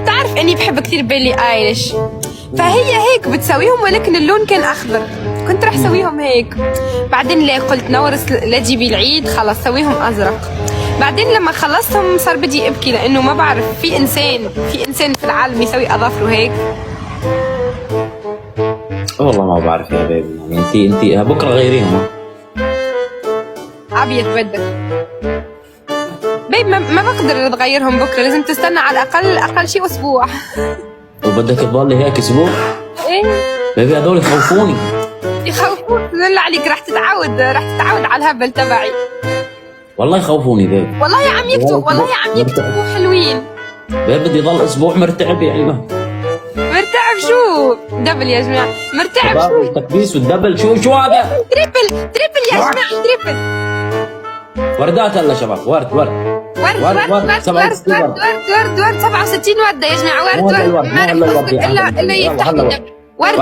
تعرف اني بحب كثير بيلي ايليش، فهي هيك بتسويهم ولكن اللون كان اخضر، كنت رح سويهم هيك. بعدين ليه قلت نورس لا تجيبي العيد، خلص سويهم ازرق. بعدين لما خلصتهم صار بدي ابكي، لانه ما بعرف في انسان في العالم يسوي اظافره هيك. والله ما بعرف يا بيبي، يعني انت بكره غيريهم. ابيض بدك بيب؟ ما بقدر اتغيرهم بكره، لازم تستنى على اقل شيء اسبوع. وبدك تضلي هيك اسبوع؟ ايه بيبي هذول يخوفوني. يخوفوك؟ بالله عليك رح تتعود على الهبل تبعي. والله يخوفوني بيبي. والله عم يكتبوا حلوين. بيبي بدي ضل اسبوع مرتعب يا عيبه. مرتعب شو؟ دبل يا جماعه، مرتعب شو؟ التكبيس والدبل شو هذا؟ تريبل يا جماعه، تريبل. وردات هلا شباب، ورد ورد 67 وردة يا جماعه، ورد ما رح تصدق الا يفتح لي. ورد